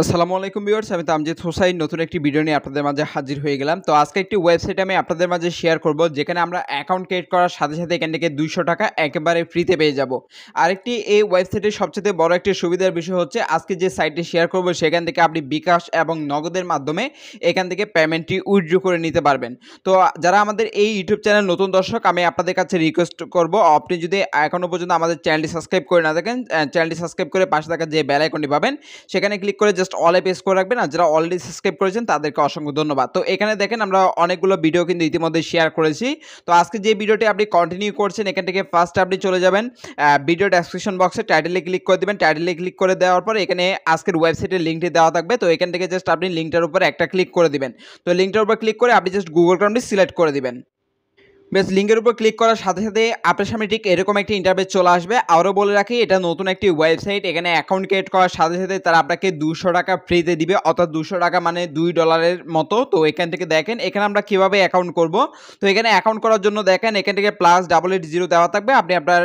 আসসালামু আলাইকুম ভিউয়ার্স, আমি তামজিদ হোসাইন নতুন একটি ভিডিও নিয়ে আপনাদের মাঝে হাজির হয়ে গেলাম। তো আজকে একটি ওয়েবসাইট আমি আপনাদের মাঝে শেয়ার করব, যেখানে আমরা অ্যাকাউন্ট ক্রিয়েট করার সাথে সাথে এখান থেকে 200 টাকা একেবারে ফ্রিতে পেয়ে যাব। আরেকটি এই ওয়েবসাইটের সবচেয়ে বড় একটি সুবিধার বিষয় হচ্ছে, আজকে যে সাইটটি শেয়ার করব সেখান থেকে আপনি বিকাশ এবং নগদের মাধ্যমে এখান থেকে পেমেন্টটি উইথড্র করে নিতে পারবেন। তো যারা আমাদের এই ইউটিউব চ্যানেল নতুন দর্শক, আমি আপনাদের কাছে রিকোয়েস্ট করব, আপনি যদি এখনও পর্যন্ত আমাদের চ্যানেলটি সাবস্ক্রাইব করে না থাকেন, চ্যানেলটি সাবস্ক্রাইব করে পাশে থাকা যে বেল আইকনটি পাবেন সেখানে ক্লিক করে জাস্ট অলে প্রেস করে রাখবেন। আর যারা অলরেডি সাবস্ক্রাইব করেছেন তাদেরকে অসংখ্য ধন্যবাদ। তো এখানে দেখেন আমরা অনেকগুলো ভিডিও কিন্তু ইতিমধ্যে শেয়ার করেছি। তো আজকে যে ভিডিওটি আপনি কন্টিনিউ করছেন, এখান থেকে ফার্স্ট আপনি চলে যাবেন ভিডিও ডেসক্রিপশন বক্সে, টাইটেলে ক্লিক করে দেবেন। টাইটেলে ক্লিক করে দেওয়ার পর এখানে আজকের ওয়েবসাইটের লিঙ্কটি দেওয়া থাকবে। তো এখান থেকে জাস্ট আপনি লিঙ্কটার উপর একটা ক্লিক করে দিবেন। তো লিঙ্কটার উপর ক্লিক করে আপনি জাস্ট গুগল ক্রোমটি সিলেক্ট করে দিবেন। বেশ, লিঙ্কের উপর ক্লিক করার সাথে সাথে আপনার সামনে ঠিক এরকম একটি ইন্টারফেস চলে আসবে। আরও বলে রাখি, এটা নতুন একটি ওয়েবসাইট। এখানে অ্যাকাউন্ট ক্রিয়েট করার সাথে সাথে তারা আপনাকে 200 টাকা ফ্রিতে দিবে, অর্থাৎ 200 টাকা মানে $2 মতো। তো এখান থেকে দেখেন এখানে আমরা কীভাবে অ্যাকাউন্ট করব। তো এখানে অ্যাকাউন্ট করার জন্য দেখেন এখান থেকে +88 দেওয়া থাকবে। আপনি আপনার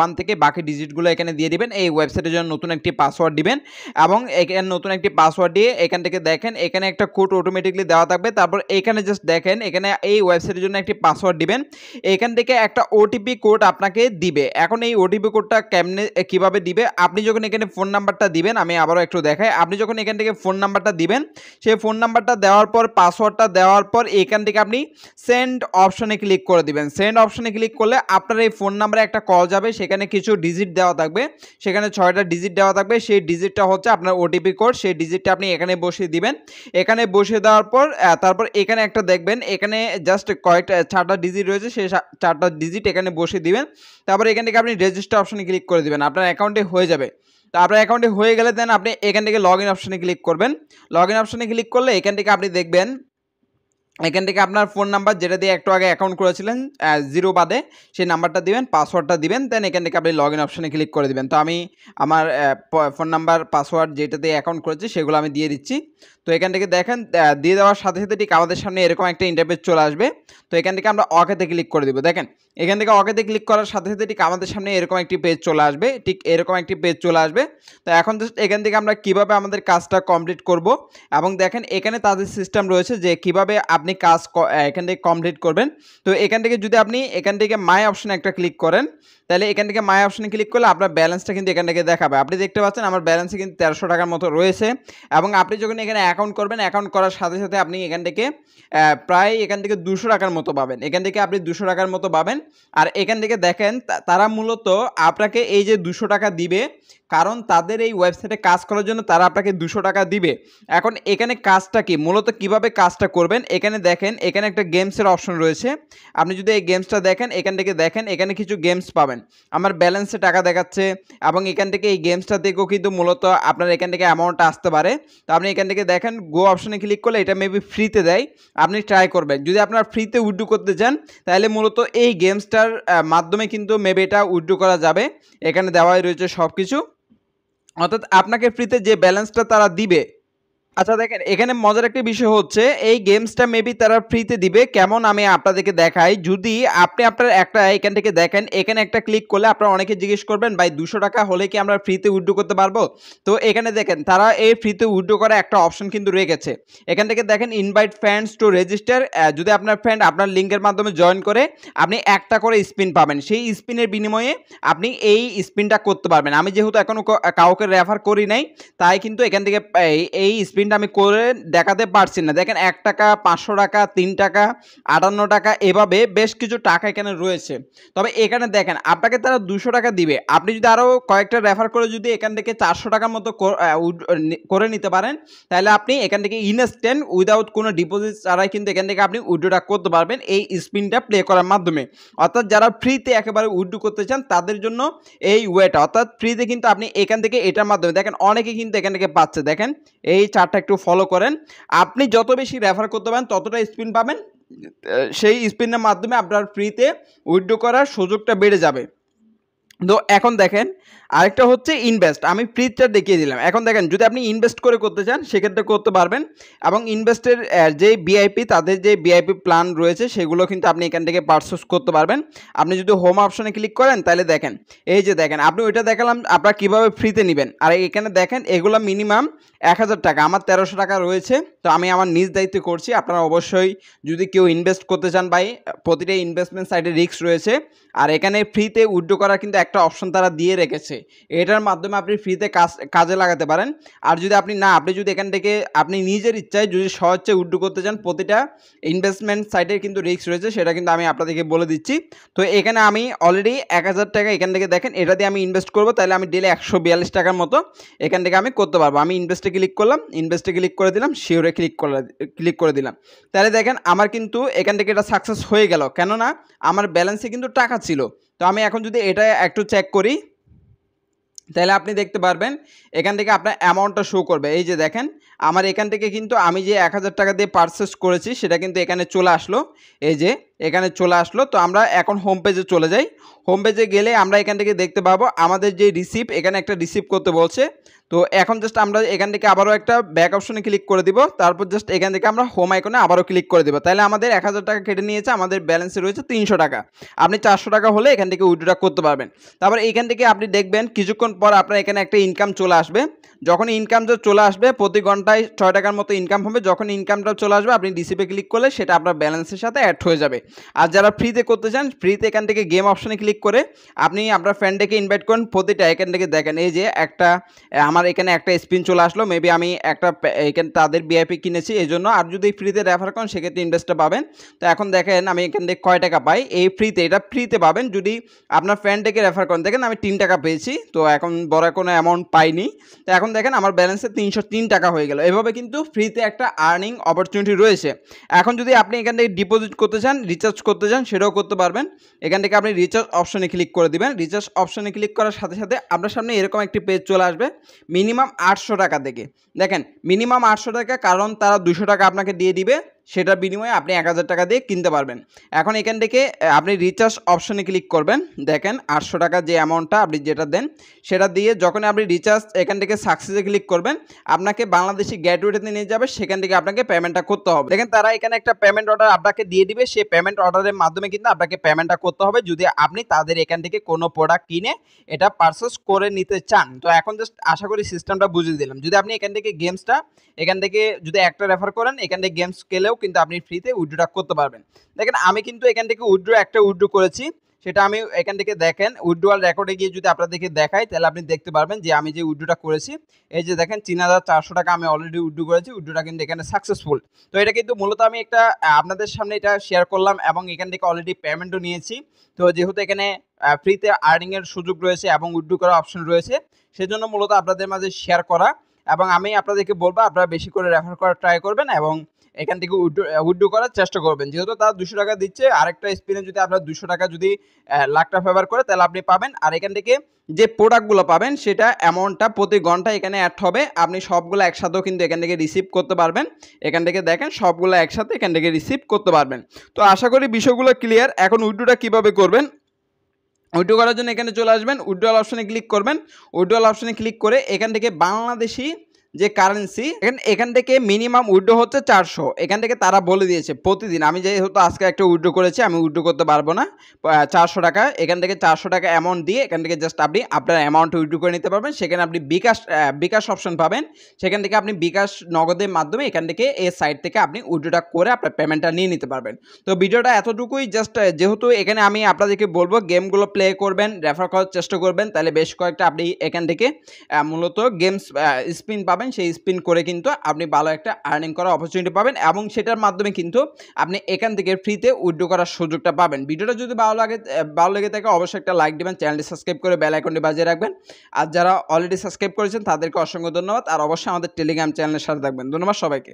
1 থেকে বাকি ডিজিটগুলো এখানে দিয়ে দিবেন। এই ওয়েবসাইটের জন্য নতুন একটি পাসওয়ার্ড দিবেন এবং এখানে নতুন একটি পাসওয়ার্ড দিয়ে এখান থেকে দেখেন এখানে একটা কোড অটোমেটিকলি দেওয়া থাকবে। তারপর এখানে জাস্ট দেখেন এখানে এই ওয়েবসাইটের জন্য একটি পাসওয়ার্ড দিবেন। এখান থেকে একটা ওটিপি কোড আপনাকে দিবে। এখন এই ওটিপি কোডটা কিভাবে দিবে, আপনি যখন এখানে ফোন নাম্বারটা দিবেন, আমি আবারও একটু দেখাই। আপনি যখন এখান থেকে ফোন নাম্বারটা দিবেন, সেই ফোন নাম্বারটা দেওয়ার পর পাসওয়ার্ডটা দেওয়ার পর এখান থেকে আপনি সেন্ড অপশনে ক্লিক করে দিবেন। সেন্ড অপশনে ক্লিক করলে আপনার এই ফোন নাম্বারে একটা কল যাবে, সেখানে কিছু ডিজিট দেওয়া থাকবে, সেখানে 6টা ডিজিট দেওয়া থাকবে। সেই ডিজিটটা হচ্ছে আপনার ওটিপি কোড। সেই ডিজিটটা আপনি এখানে বসিয়ে দিবেন। এখানে বসিয়ে দেওয়ার পর তারপর এখানে একটা দেখবেন এখানে জাস্ট কয়েকটা 4টা ডিজিট রয়েছে, সেই 4টা ডিজিট এখানে বসিয়ে দিবেন। তারপরে এখান থেকে আপনি রেজিস্টার অপশনে ক্লিক করে দিবেন, আপনার অ্যাকাউন্টে হয়ে যাবে। তো আপনার অ্যাকাউন্টে হয়ে গেলে দেন আপনি এখান থেকে লগ ইন অপশনে ক্লিক করবেন। লগ ইন অপশনে ক্লিক করলে এখান থেকে আপনি দেখবেন এখান থেকে আপনার ফোন নাম্বার যেটা দিয়ে একটু আগে অ্যাকাউন্ট করেছিলেন 0 বাদে, সেই নাম্বারটা দিবেন, পাসওয়ার্ডটা দিবেন, দেন এখান থেকে আপনি লগ ইন অপশনে ক্লিক করে দিবেন। তো আমি আমার ফোন নাম্বার পাসওয়ার্ড যেটা দিয়ে অ্যাকাউন্ট করেছি সেগুলো আমি দিয়ে দিচ্ছি। তো এখান থেকে দেখেন দিয়ে দেওয়ার সাথে সাথে ঠিক আমাদের সামনে এরকম একটা ইন্টারফেস চলে আসবে। তো এখান থেকে আমরা ওকেতে ক্লিক করে দিব। দেখেন এখান থেকে ওকেতে ক্লিক করার সাথে সাথে ঠিক আমাদের সামনে এরকম একটি পেজ চলে আসবে, ঠিক এরকম একটি পেজ চলে আসবে। তো এখন জাস্ট এখান থেকে আমরা কিভাবে আমাদের কাজটা কমপ্লিট করব, এবং দেখেন এখানে তাদের সিস্টেম রয়েছে যে কিভাবে আপনি কাজ এখান থেকে কমপ্লিট করবেন। তো এখান থেকে যদি আপনি এখান থেকে মাই অপশনে একটা ক্লিক করেন, তাহলে এখান থেকে মাই অপশনে ক্লিক করলে আপনার ব্যালেন্সটা কিন্তু এখান থেকে দেখাবে। আপনি দেখতে পাচ্ছেন আমার ব্যালেন্সে কিন্তু 1300 টাকার মতো রয়েছে। এবং আপনি যখন এখানে অ্যাকাউন্ট করবেন, অ্যাকাউন্ট করার সাথে সাথে আপনি এখান থেকে প্রায় এখান থেকে 200 টাকার মতো পাবেন। এখান থেকে আপনি 200 টাকার মতো পাবেন। আর এখান থেকে দেখেন তারা মূলত আপনাকে এই যে 200 টাকা দিবে, কারণ তাদের এই ওয়েবসাইটে কাজ করার জন্য তারা আপনাকে 200 টাকা দিবে। এখন এখানে কাজটা কি, মূলত কিভাবে কাজটা করবেন, এখানে দেখেন এখানে একটা গেমসের অপশন রয়েছে। আপনি যদি এই গেমসটা দেখেন, এখান থেকে দেখেন এখানে কিছু গেমস পাবেন। আমার ব্যালেন্সে টাকা দেখাচ্ছে, এবং এখান থেকে এই গেমসটা থেকেও কিন্তু মূলত আপনার এখান থেকে অ্যামাউন্টটা আসতে পারে। তো আপনি এখান থেকে দেখেন গো অপশনে ক্লিক করলে এটা মেবি ফ্রিতে দেয়, আপনি ট্রাই করবেন। যদি আপনার ফ্রিতে উইথড্র করতে চান, তাহলে মূলত এই গেমসটার মাধ্যমে কিন্তু মেবি এটা উইথড্র করা যাবে। এখানে দেওয়াই রয়েছে সব কিছু, অর্থাৎ আপনাকে ফ্রিতে যে ব্যালেন্সটা তারা দিবে। আচ্ছা দেখেন এখানে মজার একটা বিষয় হচ্ছে, এই গেমসটা মেবি তারা ফ্রিতে দিবে কেমন, আমি আপনাদেরকে দেখাই। যদি আপনি আপনার একটা এখান থেকে দেখেন এখানে একটা ক্লিক করলে আপনারা অনেকে জিজ্ঞেস করবেন, ভাই 200 টাকা হলে কি আমরা ফ্রিতে উইথড্র করতে পারবো? তো এখানে দেখেন তারা এই ফ্রিতে উইথড্র করা একটা অপশন কিন্তু রেখেছে। এখান থেকে দেখেন ইনভাইট ফ্রেন্ডস টু রেজিস্টার, যদি আপনার ফ্রেন্ড আপনার লিঙ্কের মাধ্যমে জয়েন করে, আপনি একটা করে স্পিন পাবেন। সেই স্পিনের বিনিময়ে আপনি এই স্পিনটা করতে পারবেন। আমি যেহেতু এখনও কাউকে রেফার করি নাই, তাই কিন্তু এখান থেকে এই স্পিন আমি করে দেখাতে পারছি না। দেখেন 1 টাকা, 500 টাকা, 3 টাকা, 58 টাকা, এভাবে বেশ কিছু টাকা এখানে রয়েছে। তবে এখানে দেখেন আপনাকে তারা 200 টাকা দিবে। আপনি যদি আরও কয়েকটা রেফার করে যদি এখান থেকে 400 টাকার মতো করে নিতে পারেন, তাহলে আপনি এখান থেকে ইনস্ট্যান্ট উইদাউট কোনো ডিপোজিট ছাড়াই কিন্তু এখান থেকে আপনি উইথড্রটা করতে পারবেন এই স্পিনটা প্লে করার মাধ্যমে। অর্থাৎ যারা ফ্রিতে একেবারে উইথড্র করতে চান তাদের জন্য এই ওয়েটা, অর্থাৎ ফ্রিতে কিন্তু আপনি এখান থেকে এটার মাধ্যমে দেখেন অনেকে কিন্তু এখান থেকে পাচ্ছে। দেখেন এই চারটা একটু ফলো করেন, আপনি যত বেশি রেফার করতে পারেন ততটা স্পিন পাবেন। সেই স্পিনের মাধ্যমে আপনার ফ্রিতে উইথড্র করার সুযোগটা বেড়ে যাবে। তো এখন দেখেন আরেকটা হচ্ছে ইনভেস্ট, আমি ফ্রিটা দেখিয়ে দিলাম। এখন দেখেন যদি আপনি ইনভেস্ট করে করতে চান সেক্ষেত্রে করতে পারবেন, এবং ইনভেস্টের যে ভিআইপি তাদের যে ভিআইপি প্ল্যান রয়েছে সেগুলো কিন্তু আপনি এখান থেকে পারচেজ করতে পারবেন। আপনি যদি হোম অপশনে ক্লিক করেন তাহলে দেখেন এই যে দেখেন আপনি ওইটা দেখালাম আপনারা কীভাবে ফ্রিতে নেবেন, আর এখানে দেখেন এগুলো মিনিমাম 1000 টাকা, আমার 1300 টাকা রয়েছে। তো আমি আমার নিজ দায়িত্বে করছি। আপনারা অবশ্যই যদি কেউ ইনভেস্ট করতে চান ভাই, প্রতিটা ইনভেস্টমেন্ট সাইটে রিস্ক রয়েছে। আর এখানে ফ্রিতে উইথড্র করার কিন্তু একটা অপশন তারা দিয়ে রেখেছে, এটার মাধ্যমে আপনি ফ্রিতে কাজে লাগাতে পারেন। আর যদি আপনি যদি এখান থেকে আপনি নিজের ইচ্ছায় যদি সহজে উইথড্র করতে চান, প্রতিটা ইনভেস্টমেন্ট সাইটের কিন্তু রিস্ক রয়েছে, সেটা কিন্তু আমি আপনাদেরকে বলে দিচ্ছি। তো এখানে আমি অলরেডি 1000 টাকা এখান থেকে দেখেন, এটা দিয়ে আমি ইনভেস্ট করবো, তাহলে আমি ডেলি 142 টাকার মতো এখান থেকে আমি করতে পারবো। আমি ইনভেস্টে ক্লিক করলাম, ইনভেস্টে ক্লিক করে দিলাম, শিওরে ক্লিক করে দিলাম। তাহলে দেখেন আমার কিন্তু এখান থেকে এটা সাকসেস হয়ে গেল, কেননা আমার ব্যালেন্সে কিন্তু টাকা ছিল। তো আমি এখন যদি এটা একটু চেক করি, তাহলে আপনি দেখতে পারবেন এখান থেকে আপনার অ্যামাউন্টটা শো করবে। এই যে দেখেন আমার এখান থেকে কিন্তু আমি যে 1000 টাকা দিয়ে পারচেস করেছি সেটা কিন্তু এখানে চলে আসলো, এই যে এখানে চলে আসলো। তো আমরা এখন হোম পেজে চলে যাই। হোম পেজে গেলে আমরা এখান থেকে দেখতে পাবো আমাদের যে রিসিভ, এখানে একটা রিসিভ করতে বলছে। তো এখন জাস্ট আমরা এখান থেকে আবারও একটা ব্যাক অপশনে ক্লিক করে দিব, তারপর জাস্ট এখান থেকে আমরা হোম আইকনে আবারও ক্লিক করে দেবো। তাহলে আমাদের 1000 টাকা কেটে নিয়েছে, আমাদের ব্যালেন্সে রয়েছে 300 টাকা। আপনি 400 টাকা হলে এখান থেকে উইথড্র করতে পারবেন। তারপর এইখান থেকে আপনি দেখবেন কিছুক্ষণ পর আপনার এখানে একটা ইনকাম চলে আসবে। যখন ইনকামটা চলে আসবে, প্রতি ঘন্টায় 6 টাকার মতো ইনকাম হবে। যখন ইনকামটা চলে আসবে আপনি রিসিভে ক্লিক করলে সেটা আপনার ব্যালেন্সের সাথে অ্যাড হয়ে যাবে। আর যারা ফ্রিতে করতে চান, ফ্রিতে এখান থেকে গেম অপশনে ক্লিক করে আপনি আপনার ফ্রেন্ডকে ইনভাইট করেন। প্রতিটা এখান থেকে দেখেন এই যে একটা আমার এখানে একটা স্পিন চলে আসলো, মেবি আমি একটা এখানে তাদের ভিআইপি কিনেছি এই জন্য। আর যদি ফ্রিতে রেফার করেন সেক্ষেত্রে ইনভেস্টটা পাবেন। তো এখন দেখেন আমি এখান থেকে কয় টাকা পাই, এই ফ্রিতে, এটা ফ্রিতে পাবেন যদি আপনার ফ্রেন্ডকে রেফার করেন। দেখেন আমি 3 টাকা পেয়েছি, তো এখন বড় কোনো অ্যামাউন্ট পাইনি। তো এখন দেখেন আমার ব্যালেন্সে 303 টাকা হয়ে গেল। এভাবে কিন্তু ফ্রিতে একটা আর্নিং অপরচুনিটি রয়েছে। এখন যদি আপনি এখান থেকে ডিপোজিট করতে চান, রিচার্জ করতে চান, সেটাও করতে পারবেন। এখান থেকে আপনি রিচার্জ অপশনে ক্লিক করে দিবেন। রিচার্জ অপশনে ক্লিক করার সাথে সাথে আপনার সামনে এরকম একটি পেজ চলে আসবে মিনিমাম 800 টাকা থেকে। দেখেন মিনিমাম 800 টাকা, কারণ তারা 200 টাকা আপনাকে দিয়ে দিবে, সেটার বিনিময়ে আপনি 1000 টাকা দিয়ে কিনতে পারবেন। এখন এখান থেকে আপনি রিচার্জ অপশনে ক্লিক করবেন। দেখেন 800 টাকা যে অ্যামাউন্টটা আপনি যেটা দেন সেটা দিয়ে যখন আপনি রিচার্জ এখান থেকে সাকসেসে ক্লিক করবেন, আপনাকে বাংলাদেশি গেটওয়েতে নিয়ে যাবে, সেখান থেকে আপনাকে পেমেন্টটা করতে হবে। দেখেন তারা এখানে একটা পেমেন্ট অর্ডার আপনাকে দিয়ে দিবে, সেই পেমেন্ট অর্ডারের মাধ্যমে কিন্তু আপনাকে পেমেন্টটা করতে হবে যদি আপনি তাদের এখান থেকে কোনো প্রোডাক্ট কিনে এটা পারচেস করে নিতে চান। তো এখন জাস্ট আশা করি সিস্টেমটা বুঝিয়ে দিলাম। যদি আপনি এখান থেকে গেমসটা এখান থেকে যদি একটা রেফার করেন, এখান থেকে গেমস খেলেও কিন্তু আপনি ফ্রিতে উইথড্র করতে পারবেন। দেখেন আমি কিন্তু এখান থেকে একটা উইথড্র করেছি, সেটা আমি এখান থেকে দেখেন উইথড্রয়াল রেকর্ডে গিয়ে যদি আপনাদেরকে দেখাই, তাহলে আপনি দেখতে পারবেন যে আমি যে উইথড্রটা করেছি, এই যে দেখেন 3400 টাকা আমি অলরেডি উইথড্র করেছি। উইথড্রটা কিন্তু এখানে সাকসেসফুল। তো এটা কিন্তু মূলত আমি একটা আপনাদের সামনে এটা শেয়ার করলাম এবং এখান থেকে অলরেডি পেমেন্টও নিয়েছি। তো যেহেতু এখানে ফ্রিতে আর্নিংয়ের সুযোগ রয়েছে এবং উইথড্র করার অপশন রয়েছে, সেজন্য মূলত আপনাদের মাঝে শেয়ার করা। এবং আমি আপনাদেরকে বলবো আপনারা বেশি করে রেফার করার ট্রাই করবেন এবং এখান থেকে উইথড্র করার চেষ্টা করবেন। যেহেতু তারা 200 টাকা দিচ্ছে, আরেকটা স্পিনে যদি আপনার 200 টাকা যদি লাখটা ফেভার করে, তাহলে আপনি পাবেন। আর এখান থেকে যে প্রোডাক্টগুলো পাবেন সেটা অ্যামাউন্টটা প্রতি ঘন্টা এখানে অ্যাড হবে। আপনি সবগুলো একসাথেও কিন্তু এখান থেকে রিসিভ করতে পারবেন। এখান থেকে দেখেন সবগুলো একসাথে এখান থেকে রিসিভ করতে পারবেন। তো আশা করি বিষয়গুলো ক্লিয়ার। এখন উইথড্রটা কীভাবে করবেন, উইথড্র করার জন্য এখানে চলে আসবেন, উইথড্রয়াল অপশনে ক্লিক করবেন। উইথড্রয়াল অপশনে ক্লিক করে এখান থেকে বাংলাদেশি যে কারেন্সি, এখান থেকে মিনিমাম উইথড্র হচ্ছে 400। এখান থেকে তারা বলে দিয়েছে প্রতিদিন, আমি যেহেতু আজকে একটা উইথড্র করেছি আমি উইথড্র করতে পারবো না, 400 টাকা। এখান থেকে 400 টাকা অ্যামাউন্ট দিয়ে এখান থেকে জাস্ট আপনি আপনার অ্যামাউন্ট উইথড্র করে নিতে পারবেন। সেখানে আপনি বিকাশ অপশন পাবেন, সেখান থেকে আপনি বিকাশ নগদের মাধ্যমে এখান থেকে এই সাইট থেকে আপনি উইথড্রটা করে আপনার পেমেন্টটা নিয়ে নিতে পারবেন। তো ভিডিওটা এতটুকুই, জাস্ট যেহেতু এখানে আমি আপনাদেরকে বলবো গেমগুলো প্লে করবেন, রেফার করার চেষ্টা করবেন, তাহলে বেশ কয়েকটা আপনি এখান থেকে মূলত গেমস স্পিন পাবেন। সেই স্পিন করে কিন্তু আপনি ভালো একটা আর্নিং করার অপরচুনিটি পাবেন এবং সেটার মাধ্যমে কিন্তু আপনি এখান থেকে ফ্রিতে উইথড্র করার সুযোগটা পাবেন। ভিডিওটা যদি ভালো লেগে থাকে অবশ্যই একটা লাইক দিবেন, চ্যানেলটি সাবস্ক্রাইব করে বেল আইকনটি বাজিয়ে রাখবেন। আর যারা অলরেডি সাবস্ক্রাইব করেছেন তাদেরকে অসংখ্য ধন্যবাদ। আর অবশ্যই আমাদের টেলিগ্রাম চ্যানেলের সাথে থাকবেন। ধন্যবাদ সবাইকে।